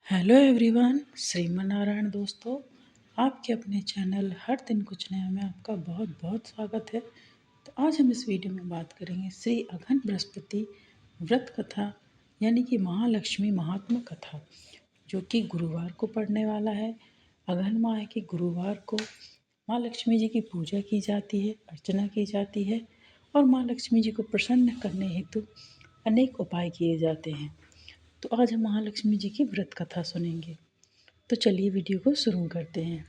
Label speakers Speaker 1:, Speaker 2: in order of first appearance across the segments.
Speaker 1: Hello everyone, Shriman Narayan दोस्तों। आपके अपने चैनल हर दिन कुछ नया में आपका बहुत बहुत स्वागत है। तो आज हम इस वीडियो में बात करेंगे श्री अघन बृहस्पति व्रत कथा यानी कि महालक्ष्मी महात्म कथा, जो कि गुरुवार को पढ़ने वाला है। अघन माह के गुरुवार को माँ लक्ष्मी जी की पूजा की जाती है, अर्चना की जाती है और माँ लक्ष्मी जी को प्रसन्न करने हेतु अनेक उपाय किए जाते हैं। तो आज हम महालक्ष्मी जी की व्रत कथा सुनेंगे। तो चलिए वीडियो को शुरू करते हैं।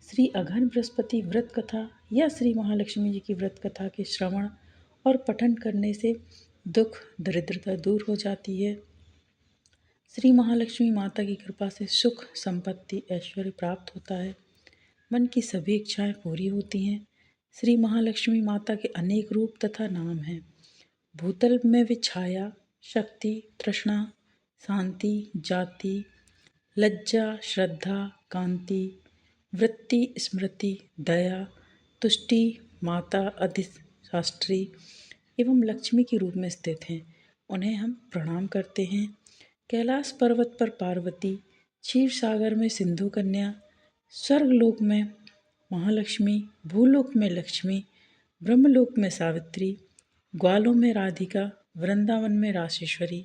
Speaker 1: श्री अघन बृहस्पति व्रत कथा या श्री महालक्ष्मी जी की व्रत कथा के श्रवण और पठन करने से दुख दरिद्रता दूर हो जाती है। श्री महालक्ष्मी माता की कृपा से सुख संपत्ति ऐश्वर्य प्राप्त होता है। मन की सभी इच्छाएं पूरी होती हैं। श्री महालक्ष्मी माता के अनेक रूप तथा नाम हैं। भूतल में वे छाया, शक्ति, तृष्णा, शांति, जाति, लज्जा, श्रद्धा, कांति, वृत्ति, स्मृति, दया, तुष्टि, माता, अधिशास्त्री एवं लक्ष्मी के रूप में स्थित हैं। उन्हें हम प्रणाम करते हैं। कैलाश पर्वत पर पार्वती, क्षीर सागर में सिंधु कन्या, स्वर्गलोक में महालक्ष्मी, भूलोक में लक्ष्मी, ब्रह्मलोक में सावित्री, ग्वालों में राधिका, वृंदावन में रासेश्वरी,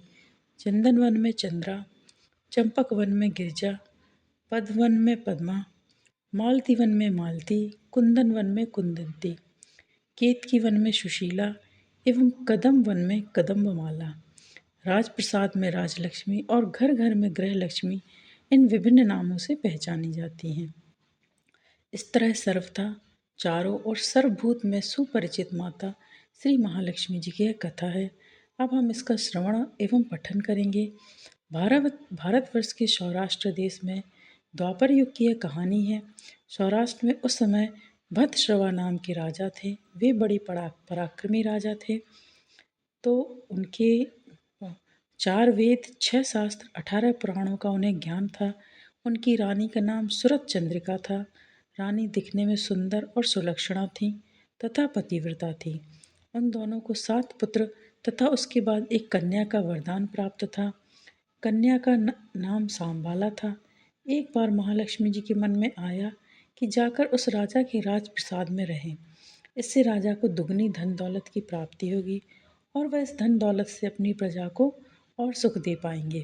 Speaker 1: चंदनवन में चंद्रा, चंपक वन में गिरजा, पद्मवन में पद्मा, मालती वन में मालती, कुंदन वन में कुंदंती, केतकी वन में सुशीला एवं कदम वन में कदम्बमाला, राजप्रसाद में राजलक्ष्मी और घर घर में गृह लक्ष्मी इन विभिन्न नामों से पहचानी जाती हैं। इस तरह सर्वथा चारों और सर्वभूत में सुपरिचित माता श्री महालक्ष्मी जी की यह कथा है। अब हम इसका श्रवण एवं पठन करेंगे। भारतवर्ष के सौराष्ट्र देश में द्वापर युग की यह कहानी है। सौराष्ट्र में उस समय भद्रश्रवा नाम के राजा थे। वे बड़े पराक्रमी राजा थे। तो उनके 4 वेद, 6 शास्त्र, 18 पुराणों का उन्हें ज्ञान था। उनकी रानी का नाम सूरत चंद्रिका था। रानी दिखने में सुंदर और सुलक्षणा थी तथा पतिव्रता थी। उन दोनों को 7 पुत्र तथा उसके बाद एक कन्या का वरदान प्राप्त था। कन्या का नाम सांबाला था। एक बार महालक्ष्मी जी के मन में आया कि जाकर उस राजा के राजप्रसाद में रहें। इससे राजा को दुगनी धन दौलत की प्राप्ति होगी और वह इस धन दौलत से अपनी प्रजा को और सुख दे पाएंगे।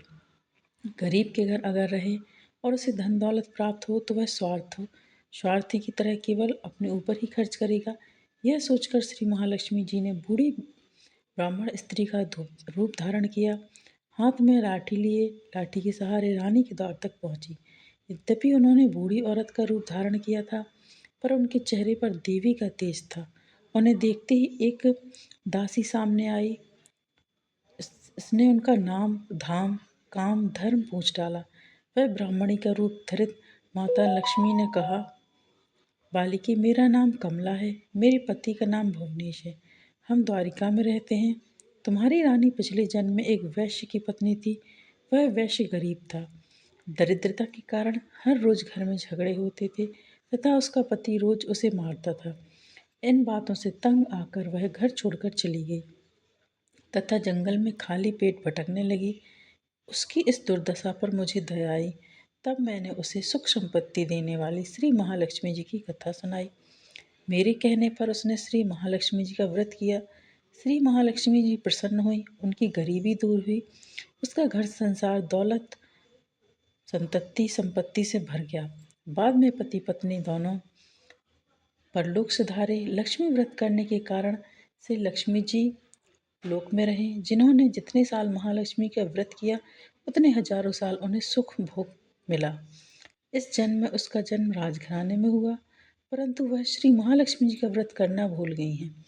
Speaker 1: गरीब के घर अगर रहे और उसे धन दौलत प्राप्त हो तो वह स्वार्थी की तरह केवल अपने ऊपर ही खर्च करेगा। यह सोचकर श्री महालक्ष्मी जी ने बूढ़ी ब्राह्मण स्त्री का रूप धारण किया। हाथ में लाठी लिए लाठी के सहारे रानी के द्वार तक पहुंची। यद्यपि उन्होंने बूढ़ी औरत का रूप धारण किया था, पर उनके चेहरे पर देवी का तेज था। उन्हें देखते ही एक दासी सामने आई। इसने उनका नाम, धाम, काम, धर्म पूछ डाला। वह ब्राह्मणी का रूप धरित माता लक्ष्मी ने कहा, बालिके, मेरा नाम कमला है। मेरे पति का नाम भुवनेश है। हम द्वारिका में रहते हैं। तुम्हारी रानी पिछले जन्म में एक वैश्य की पत्नी थी। वह वैश्य गरीब था। दरिद्रता के कारण हर रोज घर में झगड़े होते थे तथा उसका पति रोज उसे मारता था। इन बातों से तंग आकर वह घर छोड़कर चली गई तथा जंगल में खाली पेट भटकने लगी। उसकी इस दुर्दशा पर मुझे दया आई। तब मैंने उसे सुख संपत्ति देने वाली श्री महालक्ष्मी जी की कथा सुनाई। मेरे कहने पर उसने श्री महालक्ष्मी जी का व्रत किया। श्री महालक्ष्मी जी प्रसन्न हुई, उनकी गरीबी दूर हुई, उसका घर संसार दौलत संपत्ति से भर गया। बाद में पति पत्नी दोनों परलोक सिधारे। लक्ष्मी व्रत करने के कारण से लक्ष्मी जी लोक में रहे। जिन्होंने जितने साल महालक्ष्मी का व्रत किया उतने हजारों साल उन्हें सुख भोग मिला। इस जन्म में उसका जन्म राजघराने में हुआ, परंतु वह श्री महालक्ष्मी जी का व्रत करना भूल गई हैं।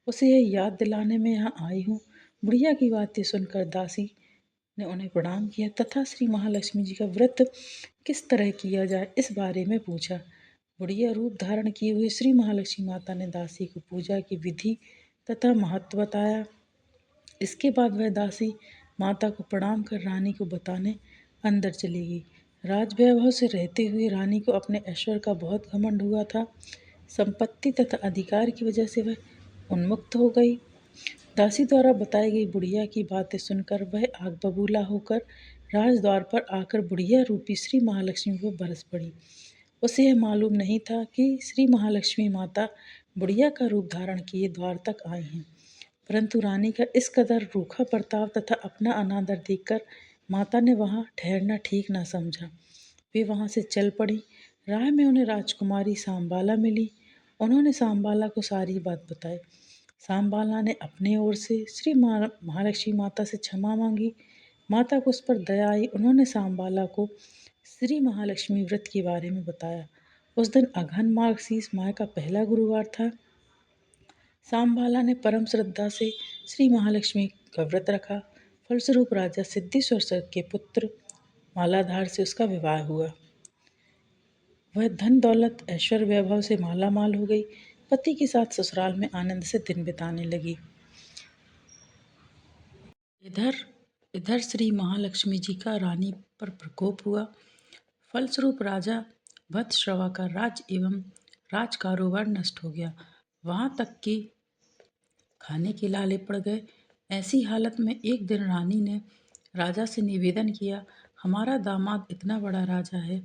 Speaker 1: उसे यह याद दिलाने में यहाँ आई हूँ। बुढ़िया की बातें सुनकर दासी ने उन्हें प्रणाम किया तथा श्री महालक्ष्मी जी का व्रत किस तरह किया जाए इस बारे में पूछा। बुढ़िया रूप धारण किए हुए श्री महालक्ष्मी माता ने दासी को पूजा की विधि तथा महत्व बताया। इसके बाद वह दासी माता को प्रणाम कर रानी को बताने अंदर चली गई। राजवैभव से रहते हुए रानी को अपने ऐश्वर्य का बहुत घमंड हुआ था। संपत्ति तथा अधिकार की वजह से वह उन्मुक्त हो गई। दासी द्वारा बताई गई बुढ़िया की बातें सुनकर वह आग बबूला होकर राजद्वार पर आकर बुढ़िया रूपी श्री महालक्ष्मी पर बरस पड़ी। उसे यह मालूम नहीं था कि श्री महालक्ष्मी माता बुढ़िया का रूप धारण किए द्वार तक आई हैं। परंतु रानी का इस कदर रूखा बर्ताव तथा अपना अनादर देखकर माता ने वहाँ ठहरना ठीक न समझा। वे वहाँ से चल पड़ी। राह में उन्हें राजकुमारी सांबाला मिली। उन्होंने सांबाला को सारी बात बताई। सांबाला ने अपने ओर से श्री महालक्ष्मी माता से क्षमा मांगी। माता को उस पर दया आई। उन्होंने सांबाला को श्री महालक्ष्मी व्रत के बारे में बताया। उस दिन अघन मार्गशीर्ष माह का पहला गुरुवार था। सांबाला ने परम श्रद्धा से श्री महालक्ष्मी का व्रत रखा। फलस्वरूप राजा सिद्धेश्वर के पुत्र मालाधार से उसका विवाह हुआ। वह धन दौलत ऐश्वर्य वैभव से माला माल हो गई। पति के साथ ससुराल में आनंद से दिन बिताने लगी। इधर इधर श्री महालक्ष्मी जी का रानी पर प्रकोप हुआ। फलस्वरूप राजा भद्रश्रवा का राज एवं राज कारोबार नष्ट हो गया। वहाँ तक कि खाने के लाले पड़ गए। ऐसी हालत में एक दिन रानी ने राजा से निवेदन किया, हमारा दामाद इतना बड़ा राजा है,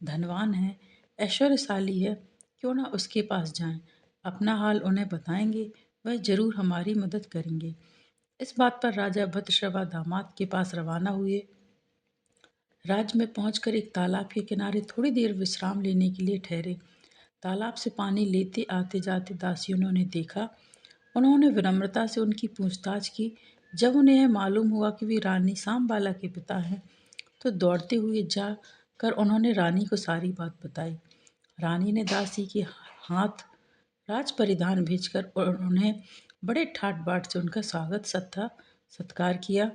Speaker 1: धनवान है, ऐश्वर्यशाली है, क्यों ना उसके पास जाएं, अपना हाल उन्हें बताएंगे, वह जरूर हमारी मदद करेंगे। इस बात पर राजा भद्रश्रवा दामाद के पास रवाना हुए। राज्य में पहुंचकर एक तालाब के किनारे थोड़ी देर विश्राम लेने के लिए ठहरे। तालाब से पानी लेते आते जाते दासियों ने उन्हें देखा। उन्होंने विनम्रता से उनकी पूछताछ की। जब उन्हें यह मालूम हुआ कि वे रानी सांबाला के पिता हैं, तो दौड़ते हुए जाकर उन्होंने रानी को सारी बात बताई। रानी ने दासी के हाथ राज परिधान भेजकर और उन्हें बड़े ठाट बाट से उनका स्वागत सत्कार किया,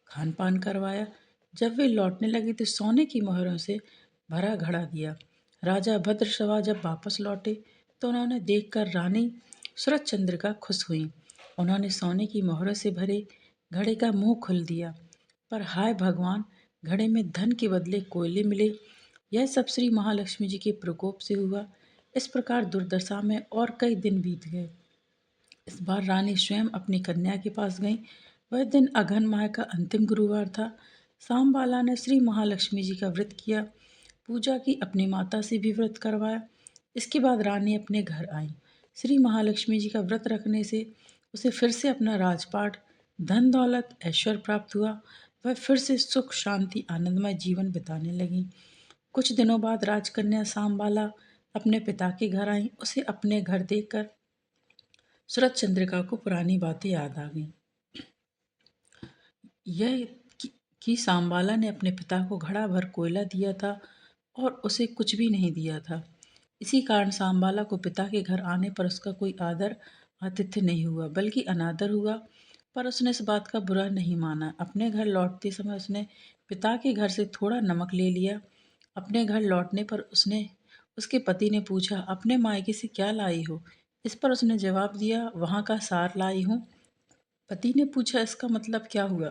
Speaker 1: खान पान करवाया। जब वे लौटने लगे तो सोने की मोहरों से भरा घड़ा दिया। राजा भद्रश्रवा जब वापस लौटे तो उन्होंने देखकर रानी शरतचंद्रिका खुश हुई। उन्होंने सोने की मोहरों से भरे घड़े का मुंह खोल दिया, पर हाय भगवान, घड़े में धन के बदले कोयले मिले। यह सब श्री महालक्ष्मी जी के प्रकोप से हुआ। इस प्रकार दुर्दशा में और कई दिन बीत गए। इस बार रानी स्वयं अपनी कन्या के पास गई। वह दिन अघन माह का अंतिम गुरुवार था। सांबाला ने श्री महालक्ष्मी जी का व्रत किया, पूजा की, अपनी माता से भी व्रत करवाया। इसके बाद रानी अपने घर आई। श्री महालक्ष्मी जी का व्रत रखने से उसे फिर से अपना राजपाट, धन दौलत, ऐश्वर्य प्राप्त हुआ। वह फिर से सुख शांति आनंदमय जीवन बिताने लगी। कुछ दिनों बाद राजकन्या सांबाला अपने पिता के घर आई। उसे अपने घर देखकर शरतचंद्रिका को पुरानी बातें याद आ गईं। यह कि सांबाला ने अपने पिता को घड़ा भर कोयला दिया था और उसे कुछ भी नहीं दिया था। इसी कारण सांबाला को पिता के घर आने पर उसका कोई आदर आतिथ्य नहीं हुआ, बल्कि अनादर हुआ। पर उसने इस बात का बुरा नहीं माना। अपने घर लौटते समय उसने पिता के घर से थोड़ा नमक ले लिया। अपने घर लौटने पर उसके पति ने पूछा, अपने मायके से क्या लाई हो? इस पर उसने जवाब दिया, वहाँ का सार लाई हूँ। पति ने पूछा, इसका मतलब क्या हुआ?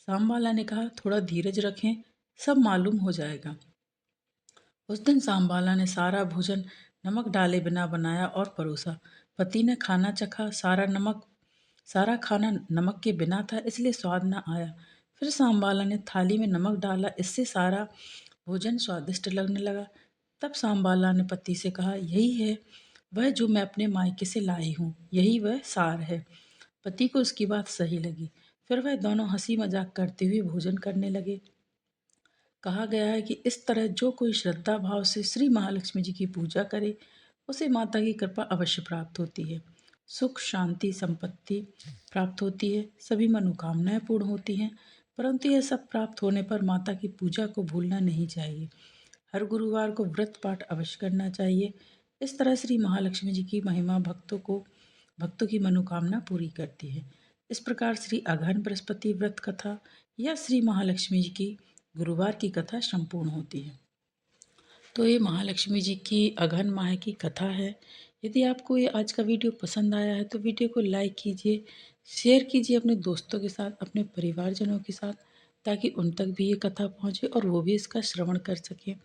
Speaker 1: सांबाला ने कहा, थोड़ा धीरज रखें, सब मालूम हो जाएगा। उस दिन सांबाला ने सारा भोजन नमक डाले बिना बनाया और परोसा। पति ने खाना चखा, सारा खाना नमक के बिना था, इसलिए स्वाद न आया। फिर सांबाला ने थाली में नमक डाला, इससे सारा भोजन स्वादिष्ट लगने लगा। तब सांबाला ने पति से कहा, यही है वह जो मैं अपने मायके से लाई हूँ, यही वह सार है। पति को उसकी बात सही लगी। फिर वह दोनों हंसी मजाक करते हुए भोजन करने लगे। कहा गया है कि इस तरह जो कोई श्रद्धा भाव से श्री महालक्ष्मी जी की पूजा करे, उसे माता की कृपा अवश्य प्राप्त होती है। सुख शांति संपत्ति प्राप्त होती है, सभी मनोकामनाएं पूर्ण होती हैं। परंतु यह सब प्राप्त होने पर माता की पूजा को भूलना नहीं चाहिए। हर गुरुवार को व्रत पाठ अवश्य करना चाहिए। इस तरह श्री महालक्ष्मी जी की महिमा भक्तों की मनोकामना पूरी करती है। इस प्रकार श्री अघन बृहस्पति व्रत कथा या श्री महालक्ष्मी जी की गुरुवार की कथा संपूर्ण होती है। तो ये महालक्ष्मी जी की अघन माह की कथा है। यदि आपको ये आज का वीडियो पसंद आया है तो वीडियो को लाइक कीजिए, शेयर कीजिए अपने दोस्तों के साथ, अपने परिवारजनों के साथ, ताकि उन तक भी ये कथा पहुँचे और वो भी इसका श्रवण कर सकें।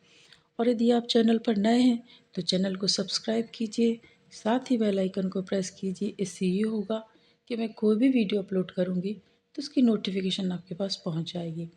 Speaker 1: और यदि आप चैनल पर नए हैं तो चैनल को सब्सक्राइब कीजिए, साथ ही बेल आइकन को प्रेस कीजिए। इससे ये होगा कि मैं कोई भी वीडियो अपलोड करूँगी तो उसकी नोटिफिकेशन आपके पास पहुँच जाएगी।